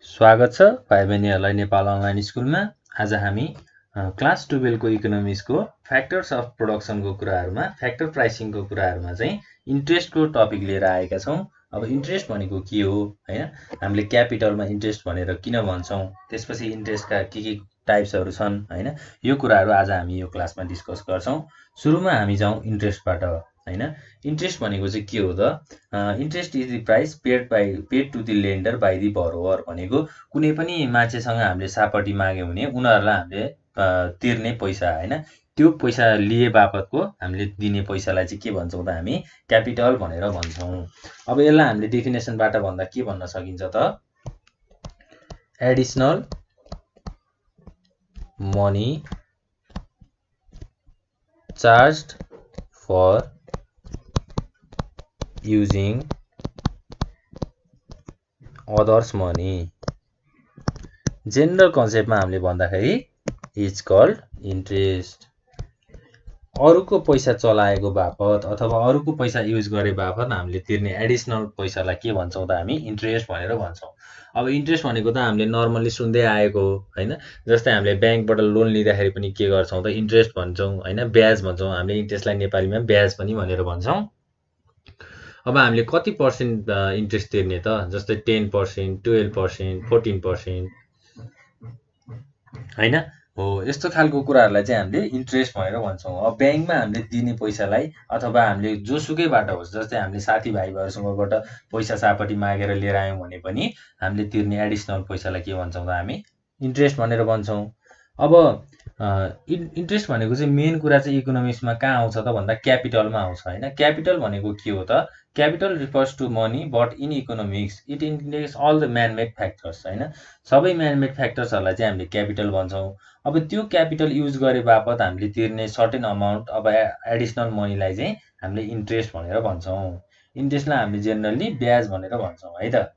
स्वागत छ भाइ बहिनीहरूलाई नेपाल अनलाइन स्कुलमा। आज हामी क्लास 12 को इकोनोमिक्सको फ्याक्टर्स अफ प्रोडक्सनको कुराहरूमा फ्याक्टर प्राइसिङको कुराहरूमा चाहिँ इन्ट्रेस्टको टपिक लिएर आएका छौँ। अब इन्ट्रेस्ट भनेको के हो हैन, हामीले क्यापिटलमा इन्ट्रेस्ट भनेर किन भन्छौँ, त्यसपछि इन्ट्रेस्टका के टाइप्सहरू छन् हैन, यो कुराहरू आज हामी यो क्लासमा डिस्कस गर्छौँ। सुरुमा हामी जाउँ इन्ट्रेस्टबाट हैन। इन्ट्रेस्ट भनेको चाहिँ के हो त? Interest is the price paid to the lender by the borrower भनेको कुनै पनि मान्छेसँग हामीले सापटी माग्यौँ भने उनीहरूलाई हामीले तिर्ने पैसा हैन, त्यो पैसा लिए बापतको हामीले दिने पैसालाई चाहिँ के भन्छौँ त? हामी क्यापिटल भनेर भन्छौँ। अब यसलाई हामीले डेफिनेसनबाट भन्दा के भन्न सकिन्छ त? Additional money charged for using others money। General कन्सेप्टमा हामीले भन्दाखेरि इज कल्ड इन्ट्रेस्ट। अरूको पैसा चलाएको बापत अथवा अरूको पैसा युज गरे बापत हामीले तिर्ने एडिसनल पैसालाई के भन्छौँ त? हामी इन्ट्रेस्ट भनेर भन्छौँ। अब इन्ट्रेस्ट भनेको त हामीले नर्मली सुन्दै आएको हो हैन। जस्तै हामीले ब्याङ्कबाट लोन लिँदाखेरि पनि के गर्छौँ त? इन्ट्रेस्ट भन्छौँ हैन, ब्याज भन्छौँ। हामीले इन्ट्रेस्टलाई नेपालीमा ब्याज पनि भनेर भन्छौँ। अब हामीले कति पर्सेन्ट इन्ट्रेस्ट तिर्ने त? जस्तै 10%, 12%, 14% हैन हो, यस्तो खालको कुराहरूलाई चाहिँ हामीले इन्ट्रेस्ट भनेर भन्छौँ। अब ब्याङ्कमा हामीले दिने पैसालाई अथवा हामीले जोसुकैबाट होस्, जस्तै हामीले साथीभाइहरूसँगबाट पैसा सापटी मागेर लिएर आयौँ भने पनि हामीले तिर्ने एडिसनल पैसालाई के भन्छौँ त? हामी इन्ट्रेस्ट भनेर भन्छौँ। अब इन्ट्रेस्ट भनेको चाहिँ मेन कुरा चाहिँ इकोनोमिक्समा कहाँ आउँछ त भन्दा क्यापिटलमा आउँछ हैन। क्यापिटल भनेको के हो त? Capital refers to money but in economics it includes all the manmade factors हैन। सबै म्यानमेड फ्याक्टर्सहरूलाई चाहिँ हामीले क्यापिटल भन्छौँ। अब त्यो क्यापिटल युज गरे बापत हामीले तिर्ने सर्टेन अमाउन्ट अब एडिसनल मनीलाई चाहिँ हामीले इन्ट्रेस्ट भनेर भन्छौँ। इन्ट्रेस्टलाई हामीले जेनरली ब्याज भनेर भन्छौँ है त।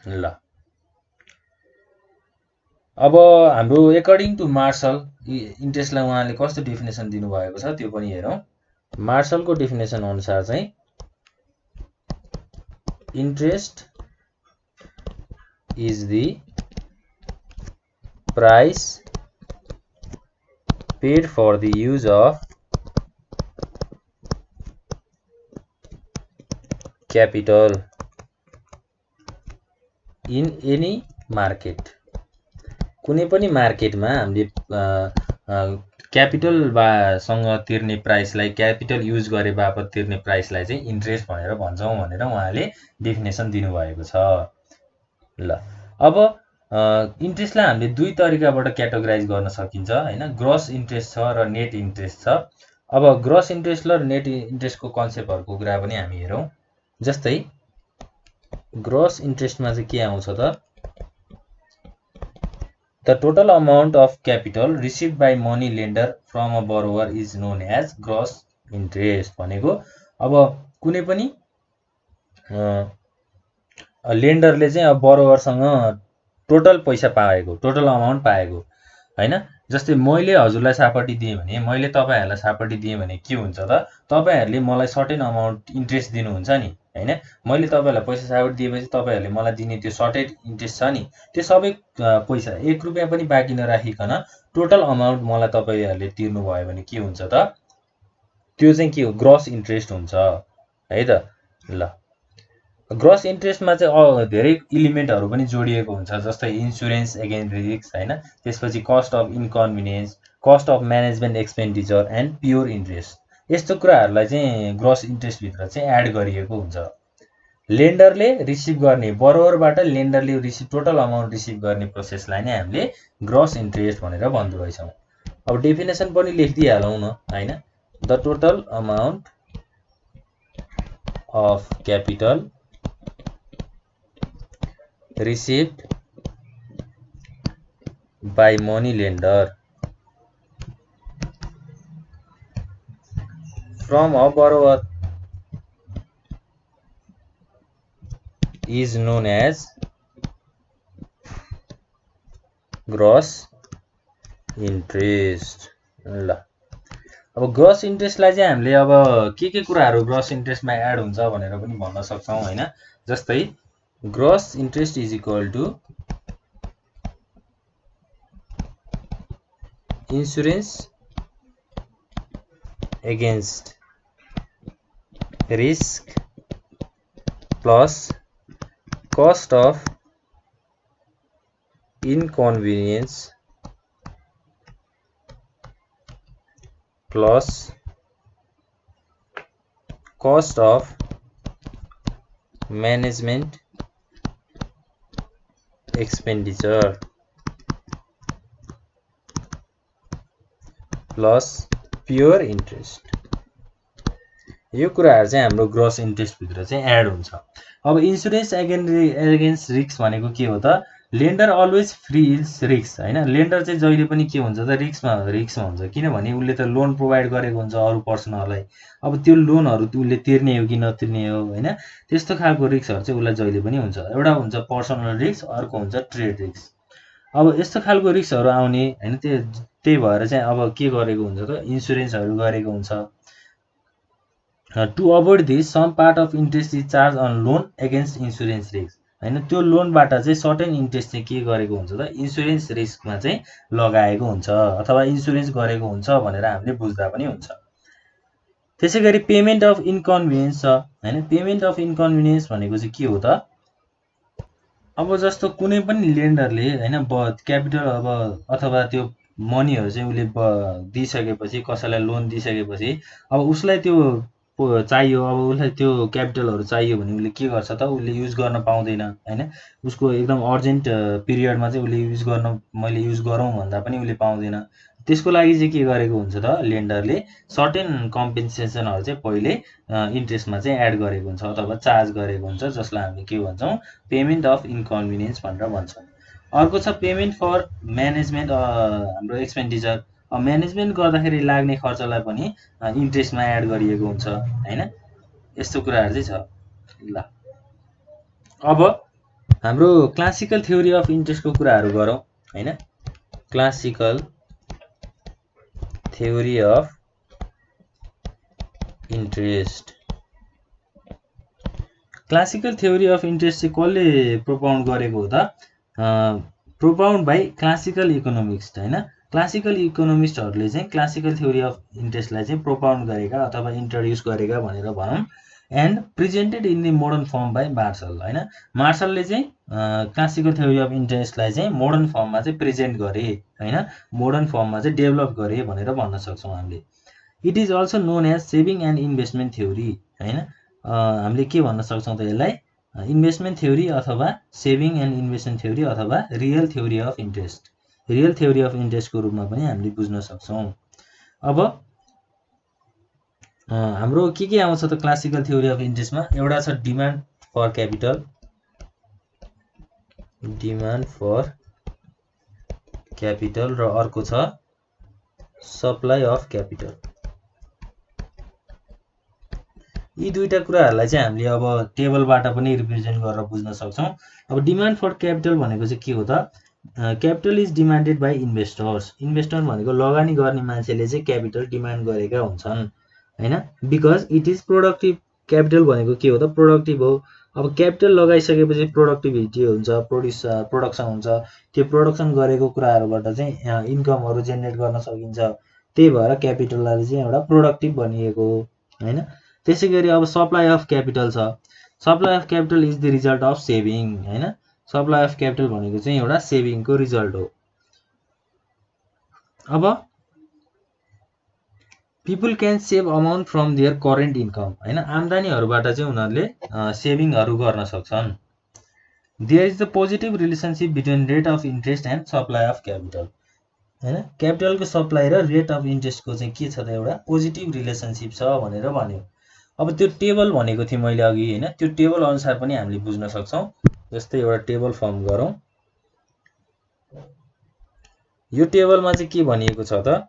ल, अब हाम्रो एकर्डिङ टु मार्शल इन्ट्रेस्टलाई उहाँले कस्तो डेफिनेसन दिनुभएको छ त्यो पनि हेरौँ। मार्शलको डेफिनेसन अनुसार चाहिँ interest is the price paid for the use of capital in any market. कुनै पनि मार्केटमा हामीले क्यापिटलसँग तिर्ने प्राइसलाई, क्यापिटल युज गरे बापत तिर्ने प्राइसलाई चाहिँ इन्ट्रेस्ट भनेर भन्छौँ भनेर उहाँले डेफिनेसन दिनुभएको छ। ल, अब इन्ट्रेस्टलाई हामीले दुई तरिकाबाट क्याटेगोराइज गर्न सकिन्छ हैन। ग्रस इन्ट्रेस्ट छ र नेट इन्ट्रेस्ट छ। अब ग्रस इन्ट्रेस्ट र नेट इन्ट्रेस्टको कन्सेप्टहरूको कुरा पनि हामी हेरौँ। जस्तै ग्रस इन्ट्रेस्टमा चाहिँ के आउँछ त? The total amount of capital received by money lender from a borrower is known as gross interest भनेको अब कुनै पनि लेन्डरले चाहिँ अब बरोवरसँग टोटल पैसा पाएको, टोटल अमाउन्ट पाएको हैन। जस्तै मैले हजुरलाई सापटी दिएँ भने, मैले तपाईहरुलाई सापटी दिएँ भने के हुन्छ त? तपाईहरुले मलाई सर्टेन अमाउन्ट इन्ट्रेस्ट दिनुहुन्छ नि हैन। मैले तपाईहरुलाई पैसा सापटी दिएपछि तपाईहरुले मलाई दिने त्यो सर्टेड इन्ट्रेस्ट छ नि, त्यो सबै पैसा 1 रुपैयाँ पनि बाँकी नराखिकन टोटल अमाउन्ट मलाई तपाईहरुले तिर्नु भयो भने के हुन्छ त? त्यो चाहिँ के हो? ग्रस इन्ट्रेस्ट हुन्छ है त। ल, ग्रस इन्ट्रेस्टमा चाहिँ धेरै इलिमेन्टहरू पनि जोडिएको हुन्छ। जस्तै इन्स्योरेन्स एगेन्स्ट रिस्क हैन, त्यसपछि cost of inconvenience, cost of management expenditure and pure interest. यस्तो कुराहरूलाई चाहिँ ग्रस इन्ट्रेस्टभित्र चाहिँ एड गरिएको हुन्छ। लेन्डरले रिसिभ गर्ने, बरोवरबाट लेन्डरले टोटल अमाउन्ट रिसिभ गर्ने प्रोसेसलाई नै हामीले ग्रस इन्ट्रेस्ट भनेर भन्दो रहेछौँ। अब डेफिनेसन पनि लेखिदिइहालौँ न हैन। The total amount of capital received by money lender from a borrower is known as gross interest। ल, अब ग्रस इन्ट्रेस्टलाई चाहिँ हामीले अब के कुराहरू ग्रस इन्ट्रेस्टमा एड हुन्छ भनेर पनि भन्न सक्छौँ हैन। जस्तै gross interest is equal to insurance against risk plus cost of inconvenience plus cost of management expenditure plus pure interest। यो कुराहरु चाहिँ हाम्रो ग्रस इन्ट्रेस्ट भित्र चाहिँ एड हुन्छ। अब इन्स्योरेन्स एगेन्स्ट रिस्क भनेको के हो त? लेन्डर अलवेज फ्रीज रिस्क हैन। लेन्डर चाहिँ जहिले पनि के हुन्छ त? रिस्कमा हुन्छ, किनभने उसले त लोन प्रोभाइड गरेको हुन्छ अरु पर्सनलाई। अब त्यो लोनहरु उसले तिर्ने हो कि नतिर्ने हो हैन, त्यस्तो खालको रिस्कहरु चाहिँ उसलाई जहिले पनि हुन्छ। एउटा हुन्छ पर्सनल रिस्क, अर्को हुन्छ ट्रेड रिस्क। अब यस्तो खालको रिस्कहरु आउने हैन, त्यही भएर चाहिँ अब के गरेको हुन्छ त? इन्स्योरेन्सहरु गरेको हुन्छ। To avoid this, some part of interest is charged on loan against insurance risk हैन। त्यो लोनबाट चाहिँ सर्टेन इन्ट्रेस्ट चाहिँ के गरेको हुन्छ त? इन्स्योरेन्स रिस्कमा चाहिँ लगाएको हुन्छ अथवा इन्स्योरेन्स गरेको हुन्छ भनेर हामीले बुझ्दा पनि हुन्छ। त्यसैगरी पेमेन्ट अफ इन्कन्भिनियन्स छ हैन। पेमेन्ट अफ इन्कन्भिनियन्स भनेको चाहिँ के हो त? अब जस्तो कुनै पनि लेन्डरले हैन क्यापिटल अब अथवा त्यो मनीहरु चाहिँ उसले दिइसकेपछि, कसैलाई लोन दिइसकेपछि अब उसलाई त्यो चाहियो, अब उसलाई त्यो क्यापिटलहरु चाहियो भने उसले के गर्छ त? उसले युज गर्न पाउँदैन हैन। उसको एकदम अर्जेन्ट पिरियडमा चाहिँ उसले युज गर्न, मैले युज गरौँ भन्दा पनि उसले पाउँदैन। त्यसको लागि चाहिँ के गरेको हुन्छ त? लेन्डरले सर्टेन कम्पेन्सेसनहरु चाहिँ पहिले इन्ट्रेस्टमा चाहिँ एड गरेको हुन्छ अथवा चार्ज गरेको हुन्छ, जसलाई हामीले के भन्छौं? पेमेन्ट अफ इन्कन्भिनियन्स भनेर भन्छौं। अर्को छ पेमेन्ट फर म्यानेजमेन्ट हाम्रो एक्सपेन्डिचर। म्यानेजमेन्ट गर्दाखेरि लाग्ने खर्चलाई पनि इन्ट्रेस्टमा एड गरिएको हुन्छ हैन। यस्तो कुराहरु चाहिँ छ। ल अब हाम्रो क्लासिकल थ्योरी अफ इन्ट्रेस्टको कुराहरु गरौँ हैन। Classical theory of interest. Classical theory of interest चाहिँ कसले प्रोपाउन्ड गरेको हो त? प्रोपाउन्ड बाइ क्लासिकल इकोनोमिक्स हैन। क्लासिकल इकोनोमिस्टहरुले चाहिँ क्लासिकल थ्योरी अफ इन्ट्रेस्टलाई चाहिँ प्रोपाउन्ड गरेका अथवा इन्ट्रोड्युस गरेका भनेर भनौं। And presented in the modern form by Marshall हैन। मार्शलले चाहिँ क्लासिकल थ्योरी अफ इन्ट्रेस्टलाई चाहिँ मोडर्न फर्ममा चाहिँ प्रेजेन्ट गरे हैन, मोडर्न फर्ममा चाहिँ डेभलप गरे भनेर भन्न सक्छौं हामीले। It is also known as saving and investment theory हैन। हामीले के भन्न सक्छौं त यसलाई? इन्भेस्टमेन्ट थ्योरी अथवा सेभिङ एन्ड इन्भेस्टमेन्ट थ्योरी अथवा real theory of interest, real theory of इन्ट्रेस्टको रूपमा पनि हामीले बुझ्न सक्छौं। अब हाम्रो के आउँछ त क्लासिकल थ्योरी अफ इन्ट्रेस्टमा? एउटा छ demand for capital, demand for capital, र अर्को छ सप्लाई अफ क्यापिटल। यी दुईटा कुराहरुलाई चाहिँ हामीले अब टेबलबाट पनि रिप्रेजेन्ट गरेर बुझ्न सक्छौं। अब डिमान्ड फर क्यापिटल भनेको चाहिँ के हो त? Capital is demanded by investors. Investor भनेको लगानी गर्ने मान्छेले चाहिँ क्यापिटल डिमान्ड गरेका हुन्छन् हैन। Because it is productive. Capital भनेको के हो त? प्रोडक्टिभ हो। अब क्यापिटल लगाइसकेपछि प्रोडक्टिभिटी हुन्छ, प्रोडक्सन हुन्छ। त्यो प्रोडक्सन गरेको कुराहरुबाट चाहिँ इन्कमहरु जेनेरेट गर्न सकिन्छ। त्यही भएर क्यापिटललाई चाहिँ एउटा प्रोडक्टिभ भनिएको हो हैन। त्यसैगरी अब सप्लाई अफ क्यापिटल छ। Supply of capital is the result of saving हैन। सप्लाई अफ क्यापिटल भनेको चाहिँ एउटा सेभिङको रिजल्ट हो। अब people can save amount from their current income हैन। आम्दानीहरुबाट चाहिँ उनीहरुले सेभिङहरु गर्न सक्छन्। There is the positive relationship between rate of interest and supply of capital हैन। क्यापिटलको सप्लाई र रेट अफ इन्ट्रेस्टको चाहिँ के छ त? एउटा पोजिटिभ रिलेसनशिप छ भनेर भन्यो। अब त्यो टेबल भनेको थिए मैले अघि हैन, त्यो टेबल अनुसार पनि हामीले बुझ्न सक्छौं। जस्तै एउटा टेबल फर्म गरौँ। यो टेबलमा चाहिँ के भनिएको छ त?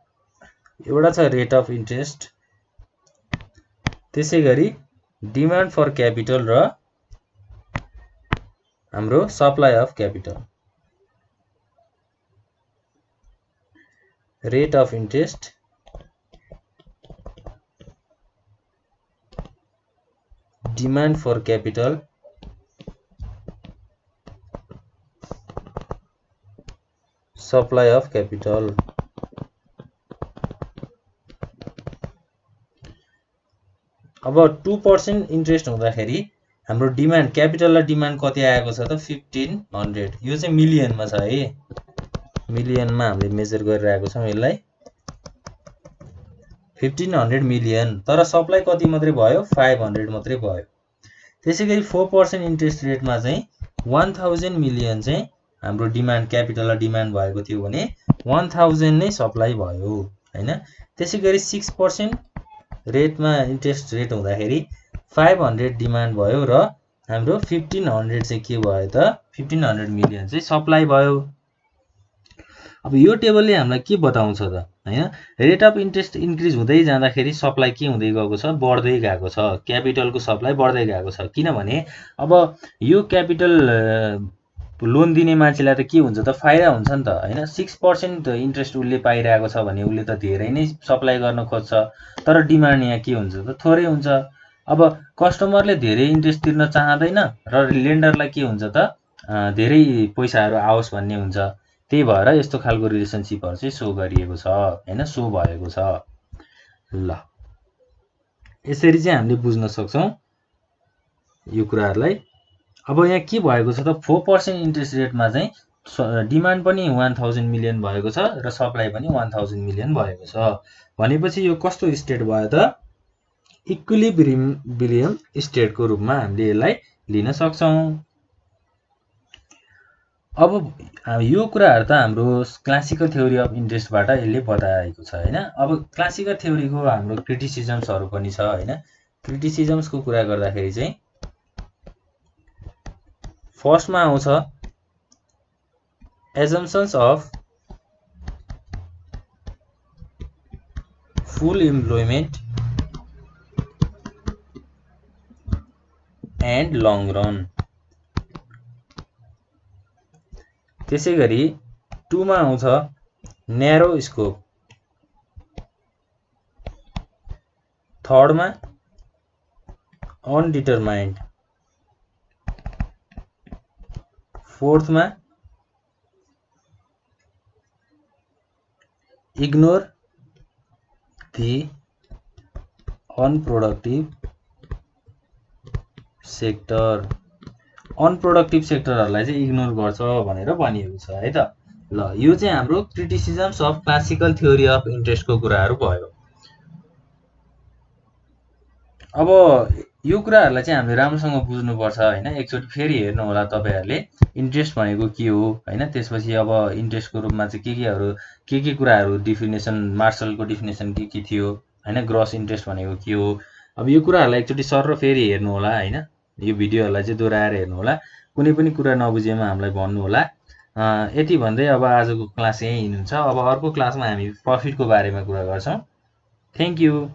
एउटा छ रेट अफ इन्ट्रेस्ट, त्यसैगरी डिमान्ड फर क्यापिटल र हाम्रो supply of capital. Rate of interest, demand for capital supply of capital. अब 2% इन्ट्रेस्ट हुँदाखेरि हाम्रो डिमान्ड क्यापिटल र डिमान्ड कति आएको छ त 1500। यो चाहिँ मिलियनमा छ है, मिलियनमा हामीले मेजर गरिरहेको छौँ यसलाई 1500 मिलियन। तर सप्लाई कति मात्रै भयो 500 मात्रै भयो। त्यसैगरी 4% इन्ट्रेस्ट रेटमा चाहिँ 1000 मिलियन चाहिँ हाम्रो डिमान्ड क्यापिटल र डिमान्ड भएको थियो भने 1000 नै सप्लाई भयो हैन। त्यसैगरी 6% रेटमा इन्ट्रेस्ट रेट हुँदाखेरि 500 डिमान्ड भयो र हाम्रो 1500 चाहिँ के भयो त 1500 मिलियन चाहिँ सप्लाई भयो। अब यो टेबलले हामीलाई के बताउँछ त हैन, रेट अफ इन्ट्रेस्ट इन्क्रिज हुँदै जाँदाखेरि सप्लाई के हुँदै गएको छ बढ्दै गएको छ, क्यापिटलको सप्लाई बढ्दै गएको छ। किनभने अब यो क्यापिटल लोन दिने मान्छेलाई त के हुन्छ त फाइदा हुन्छ नि त हैन। 6% इन्ट्रेस्ट उसले पाइरहेको छ भने उसले त धेरै नै सप्लाई गर्न खोज्छ, तर डिमान्ड यहाँ के हुन्छ त थोरै हुन्छ। अब कस्टमरले धेरै इन्ट्रेस्ट तिर्न चाहँदैन र लेन्डरलाई के हुन्छ त धेरै पैसाहरू आओस् भन्ने हुन्छ। त्यही भएर यस्तो खालको रिलेसनशिपहरू चाहिँ सो गरिएको छ हैन, सो भएको छ। ल यसरी चाहिँ हामीले बुझ्न सक्छौं यो कुराहरूलाई। अब यहाँ के भएको छ त 4% इन्ट्रेस्ट रेटमा चाहिँ डिमान्ड पनि 1000 मिलियन भएको छ र सप्लाई पनि 1000 मिलियन भएको छ। भनेपछि यो कस्तो स्टेट भयो त इक्विलिब्रियम स्टेटको रूपमा हामीले यसलाई लिन सक्छौं। अब यो कुराहरु त हाम्रो क्लासिकल थ्योरी अफ इन्ट्रेस्टबाट यसले बताएको छ हैन। अब क्लासिकल थ्योरीको हाम्रो क्रिटिसिजम्सहरु पनि छ हैन। क्रिटिसिजम्सको कुरा गर्दाखेरि चाहिँ फर्स्टमा आउँछ assumptions of full employment and long run। त्यसैगरी 2 मा आउँछ narrow scope, 3rd मा undetermined, 4th मा ignore the unproductive sector। Unproductive सेक्टरहरुलाई चाहिँ इग्नोर गर्छ भनेर भनिएको छ है त। ल यो चाहिँ हाम्रो criticisms of classical theory of इन्ट्रेस्टको कुराहरु भयो। अब यो कुराहरुलाई चाहिँ हामीले राम्रोसँग बुझ्नु पर्छ हैन। एकचोटी फेरि हेर्नु होला तपाईहरुले इन्ट्रेस्ट भनेको के हो हैन। त्यसपछि अब इन्ट्रेस्टको रूपमा चाहिँ के कुराहरु डेफिनेसन मार्शलको डेफिनेसन के थियो हैन। ग्रस इन्ट्रेस्ट भनेको के हो। अब यो कुराहरुलाई एकचोटी सर फेरि हेर्नु होला हैन। यो भिडियोहरुलाई चाहिँ दोहोर्याएर हेर्नु होला। कुनै पनि कुरा नबुझेमा हामीलाई भन्नु होला। यति भन्दै अब आजको क्लास यही हुन्छ। अब अर्को क्लासमा हामी प्रफिटको बारेमा कुरा गर्छौं। Thank you.